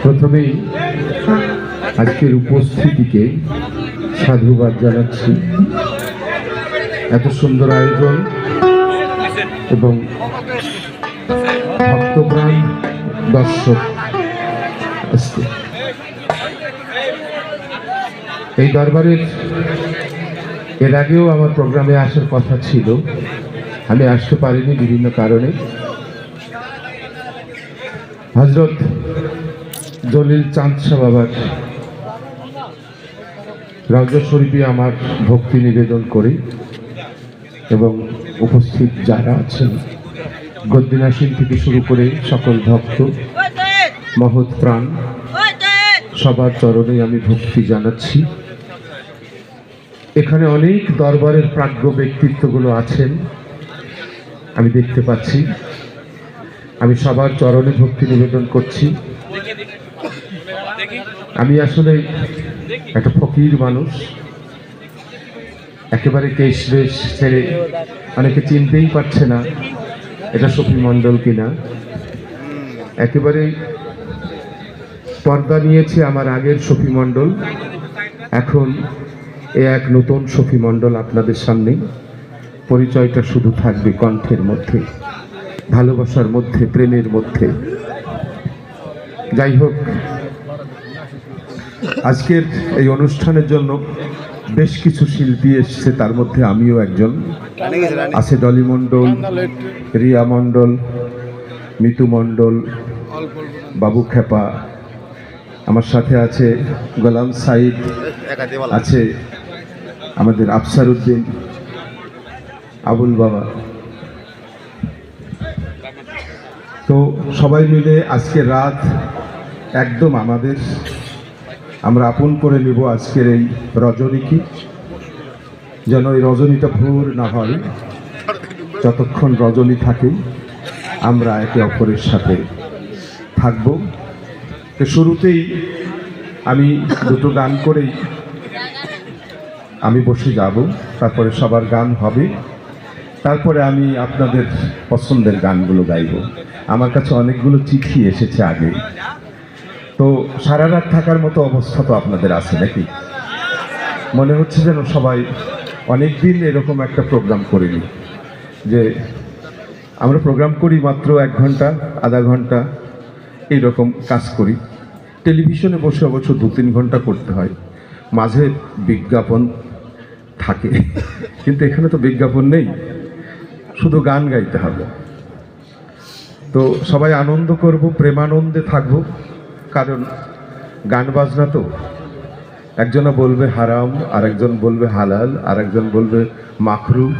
প্রথমেই আজকের উপস্থিতিকে সাধুবাদ জানাচ্ছি। এত সুন্দর আয়োজন এবং ভক্তপ্রাণ দর্শক, এই দরবারের এর আগেও আমার প্রোগ্রামে আসার কথা ছিল, আমি আসতে পারিনি বিভিন্ন কারণে। হযরত জলিল চাঁদ শাহ বাবার রওজা শরীফে আমার ভক্তি নিবেদন করি এবং উপস্থিত যারা আছেন গদ্দিনাসীন থেকে শুরু করে সকল ভক্ত মহৎ প্রাণ সবার চরণে আমি ভক্তি জানাচ্ছি। এখানে অনেক দরবারের প্রাজ্ঞ ব্যক্তিত্বগুলো আছেন, আমি দেখতে পাচ্ছি। আমি সবার চরণে ভক্তি নিবেদন করছি। আমি আসলে একটা ফকির মানুষ, একেবারে কেশবেশ ছেড়ে, অনেকে চিনতেই পারছে না এটা শফি মণ্ডল কিনা। একেবারে পর্দা নিয়েছে আমার আগের শফি মণ্ডল, এখন এক নতুন শফি মণ্ডল আপনাদের সামনে। পরিচয়টা শুধু থাকবে কণ্ঠের মধ্যে, ভালোবাসার মধ্যে, প্রেমের মধ্যে। যাই হোক, আজকের এই অনুষ্ঠানের জন্য বেশ কিছু শিল্পী এসছে, তার মধ্যে আমিও একজন। আছে ডলি মণ্ডল, রিয়া মণ্ডল, মিতু মণ্ডল, বাবু খেপা, আমার সাথে আছে গোলাম সাইদ, আছে আমাদের আফসার উদ্দিন, আবুল বাবা। তো সবাই মিলে আজকের রাত একদম আমরা আপন করে নিব আজকের এই রজনীকে, যেন এই রজনীটা ভোর না হয়। যতক্ষণ রজনী থাকে আমরা একে অপরের সাথে থাকব। তো শুরুতেই আমি দুটো গান করেই আমি বসে যাব, তারপরে সবার গান হবে, তারপরে আমি আপনাদের পছন্দের গানগুলো গাইব। আমার কাছে অনেকগুলো চিঠি এসেছে আগে, তো সারা রাত থাকার মতো অবস্থা তো আপনাদের আছে নাকি? মনে হচ্ছে যেন সবাই অনেক দিন এরকম একটা প্রোগ্রাম করিনি, যে আমরা প্রোগ্রাম করি মাত্র 1 ঘন্টা আধা ঘন্টা এইরকম কাজ করি। টেলিভিশনে বসে অবশ্য 2-3 ঘন্টা করতে হয়, মাঝে বিজ্ঞাপন থাকে, কিন্তু এখানে তো বিজ্ঞাপন নেই, শুধু গান গাইতে হবে। তো সবাই আনন্দ করব, প্রেমানন্দে থাকব, কারণ গান বাজনা তো একজনা বলবে হারাম, আরেকজন বলবে হালাল, আরেকজন বলবে মাকরুহ,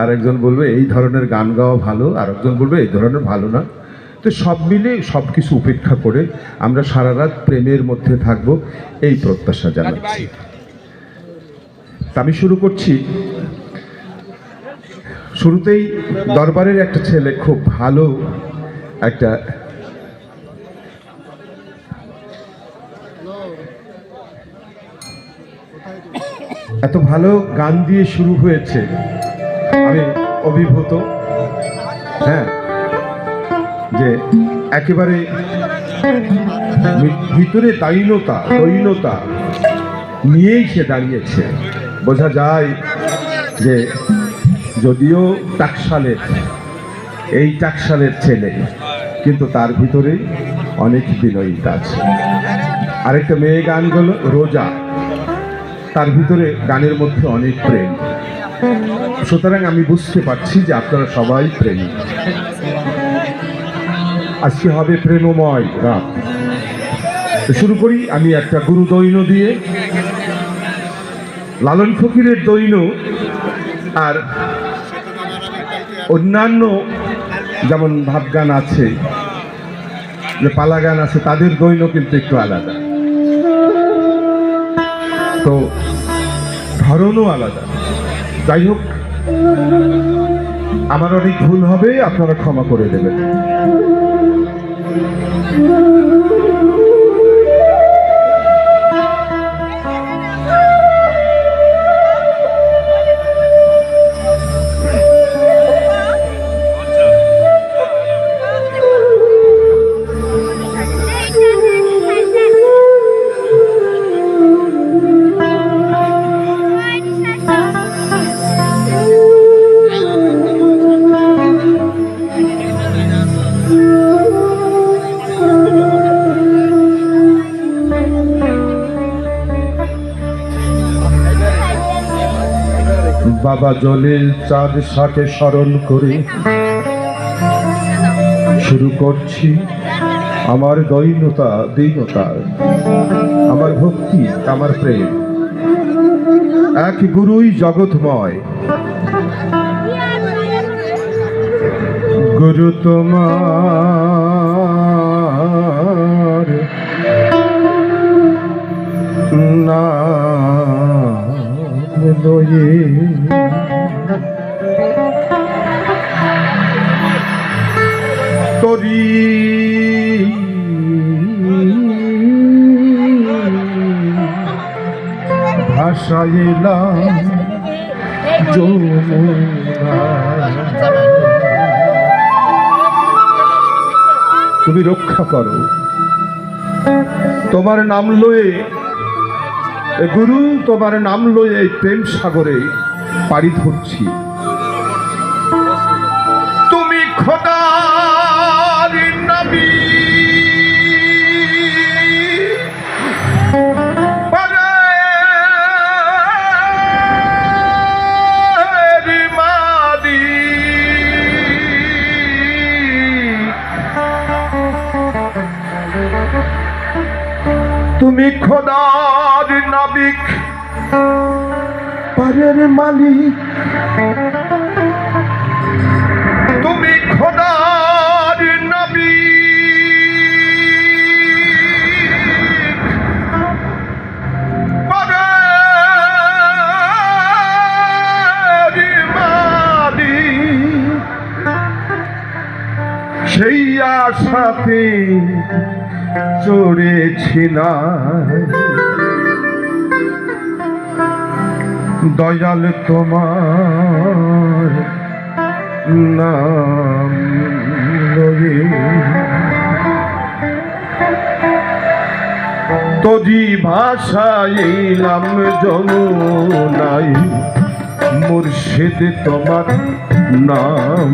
আরেকজন বলবে এই ধরনের গান গাওয়া ভালো, আরেকজন বলবে এই ধরনের ভালো না। তো সব মিলে সব কিছু উপেক্ষা করে আমরা সারা রাত প্রেমের মধ্যে থাকব, এই প্রত্যাশা জানাচ্ছি। আমি শুরু করছি। শুরুতেই দরবারের একটা ছেলে, খুব ভালো একটা এত ভালো গান দিয়ে শুরু হয়েছে, আমি অভিভূত। হ্যাঁ, যে একেবারে ভিতরে দৈনতা নিয়েই সে দাঁড়িয়েছে। বোঝা যায় যে যদিও টাকশালের ছেলে, কিন্তু তার ভিতরে অনেক বিনয়িতা আছে। আরেকটা মেয়ে গান গেল রোজা, তার ভিতরে গানের মধ্যে অনেক প্রেম। সুতরাং আমি বুঝতে পারছি যে আপনারা সবাই প্রেমী। আজকে হবে প্রেমময় রাত। শুরু করি আমি একটা গুরু দৈন দিয়ে। লালন ফকিরের দৈন আর অন্যান্য যেমন ভাবগান আছে, যে পালা গান আছে, তাদের দৈন কিন্তু একটু আলাদা, তো ধরনও আলাদা। যাই হোক, আমার অনেক ভুল হবে, আপনারা ক্ষমা করে দেবেন। বাবা জলিল চাঁদ শাহকে স্মরণ করে শুরু করছি আমার দীনতা, আমার ভক্তি, আমার প্রেম। এক গুরুই জগৎময়, গুরু তোমার নাম লয়ে তরি ভাষাইলাম যমুনা। তুমি রক্ষা করো, তোমার নাম লয়ে গুরু, তোমার নাম লয়ে এই প্রেম সাগরে পাড়ি ধরছি। তুমি খোদার নবী, তুমি খোদার নাবিক, পারের মালিক, তুমি খোদার নাবিক, পারের মালিক। সেই আশাতে চড়েছি না দয়াল তোমার নাম লয়ে, তোরি ভাষাইলাম যমুনায়, মুর্শিদ তোমার নাম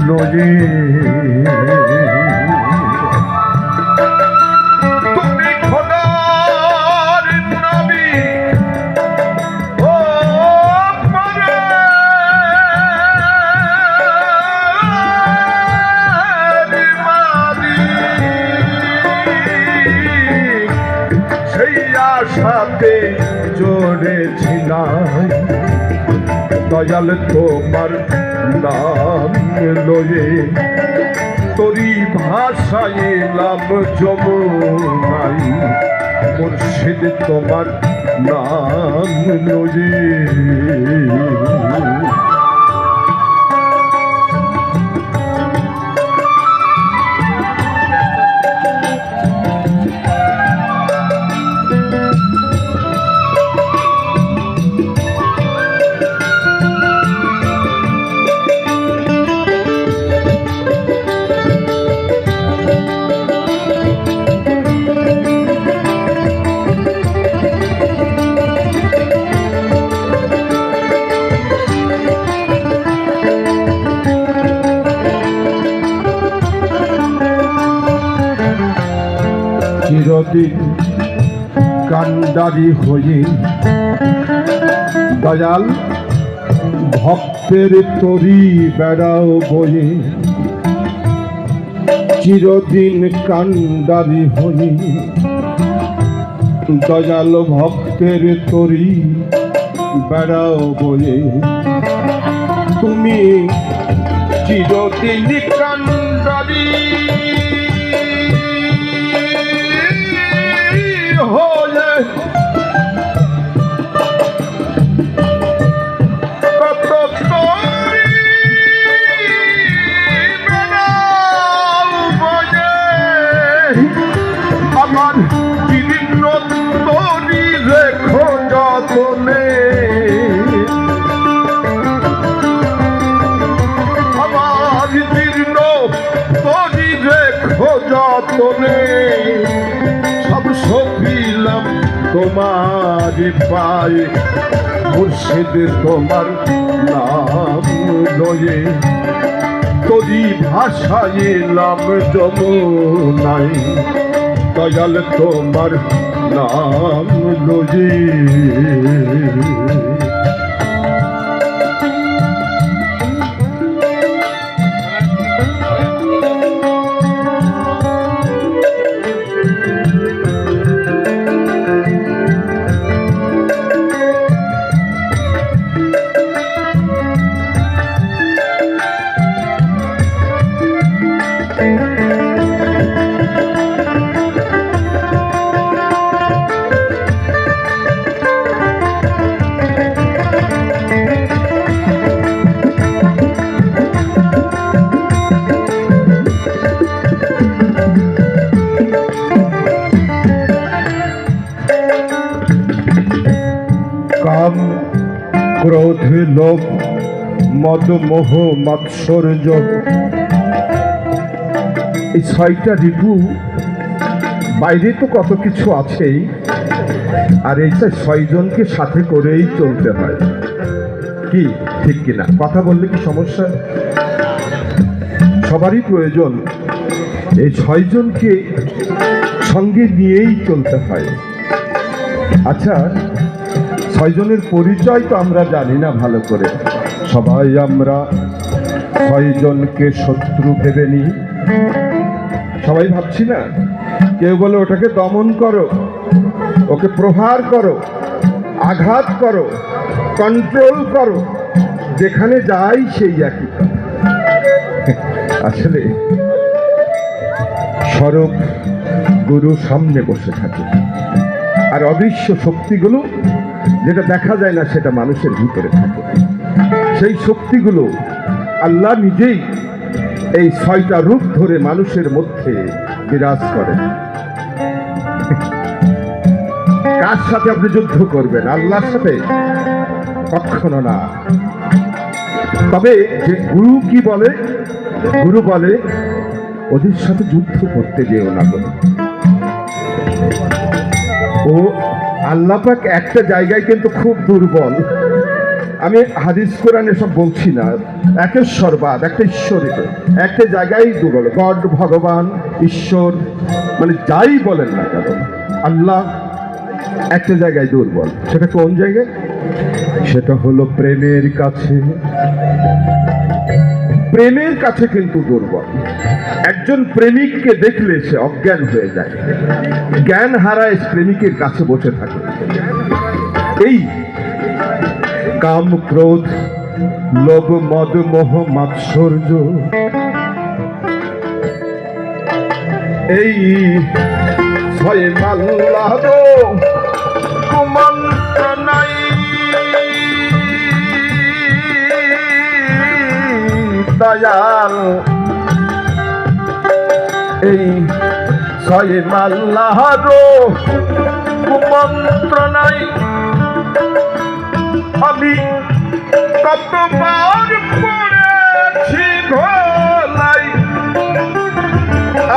লয়ে। সাথে জড়েছিলাম দয়াল তোমার নাম লয়ে, তোরি ভাষাইলাম যমুনায়, মুর্শিদ তোমার নাম লয়ে। চিরদিন কান্ডারি হয়ে দয়াল ভক্তের তরি বেড়াও বয়ে, চিরদিন কান্ডারি হয়ে দয়াল ভক্তের তরি বেড়াও বয়ে। তুমি চিরদিন কান্ডারি হয়ে কত তরি বেড়াও বয়ে, আমার জীর্ণ তরি রেখো যতনে, আমার জীর্ণ তরি রেখো যতনে। সব সপিলাম তোমার পায়ে, মুর্শিদ তোমার নাম লয়ে, তোরি ভাষাইলাম যমুনায়, দয়াল তোমার নাম লয়ে। লোভ মদ মোহ মাৎসর্য, এই ছয়টা রিপু বাইরে তো কত কিছু আছেই, আর এইটা ছয়জনকে সাথে করেই চলতে হয়। কি ঠিক কিনা? কথা বললে কি সমস্যা? সবারই প্রয়োজন, এই ছয়জনকে সঙ্গে নিয়েই চলতে হয়। আচ্ছা, ছয়জনের পরিচয় তো আমরা জানি না ভালো করে। সবাই আমরা ছয়জনকে শত্রু ভেবে নিই, সবাই ভাবছি না? কেউ বলে ওটাকে দমন করো, ওকে প্রহার করো, আঘাত করো, কন্ট্রোল করো, যেখানে যাই সেই একই কথা। আসলে স্বরূপ গুরু সামনে বসে থাকে, আর অদৃশ্য শক্তিগুলো যেটা দেখা যায় না সেটা মানুষের ভিতরে থাকে। সেই শক্তিগুলো আল্লাহ নিজেই এই ছয়টা রূপ ধরে মানুষের মধ্যে বিরাজ করেন। কার সাথে আপনি যুদ্ধ করবেন? আল্লাহর সাথে? কখনো না। তবে যে গুরু কি বলে? গুরু বলে ওদের সাথে যুদ্ধ করতে যেও না গো। ও আল্লাহ পাক একটা জায়গায় কিন্তু খুব দুর্বল। আমি হাদিস কোরআনে সব বলছি না, একেশ্বরবাদ, একটা ঈশ্বরিক একটা জায়গায় দুর্বল। গড, ভগবান, ঈশ্বর, মানে যাই বলেন না কেন, আল্লাহ একটা জায়গায় দুর্বল। সেটা কোন জায়গায়? সেটা হলো প্রেমের কাছে। প্রেমের কাছে কিন্তু দুর্বল। একজন প্রেমিককে দেখলে সে অজ্ঞান হয়ে যায়, জ্ঞান হারায় প্রেমিকের কাছে বসে থাকে। এই কাম, ক্রোধ, লোভ, মদ, মোহ, মাৎসর্য, এই ছয় মাল্লাহ কুমন্ত্রণাই দয়াল, এই ছয় মাল্লাহ কুমন্ত্রণাই আমি কতবার পড়েছি ঘোলাই,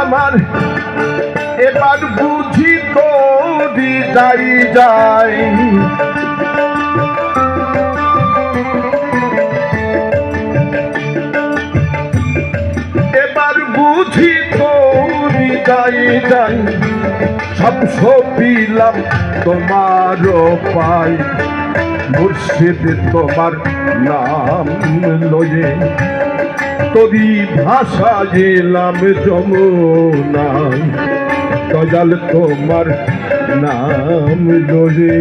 আমার এবার বুঝি তোরি যাই যাই। এবার বুঝি তোরি যাই যাই, সব সপিলাম তোমার পাই, মুর্শিদ তোমার নাম লয়ে তোরি ভাষা গেলাম যমুনায়, দয়াল তোমার নাম লয়ে।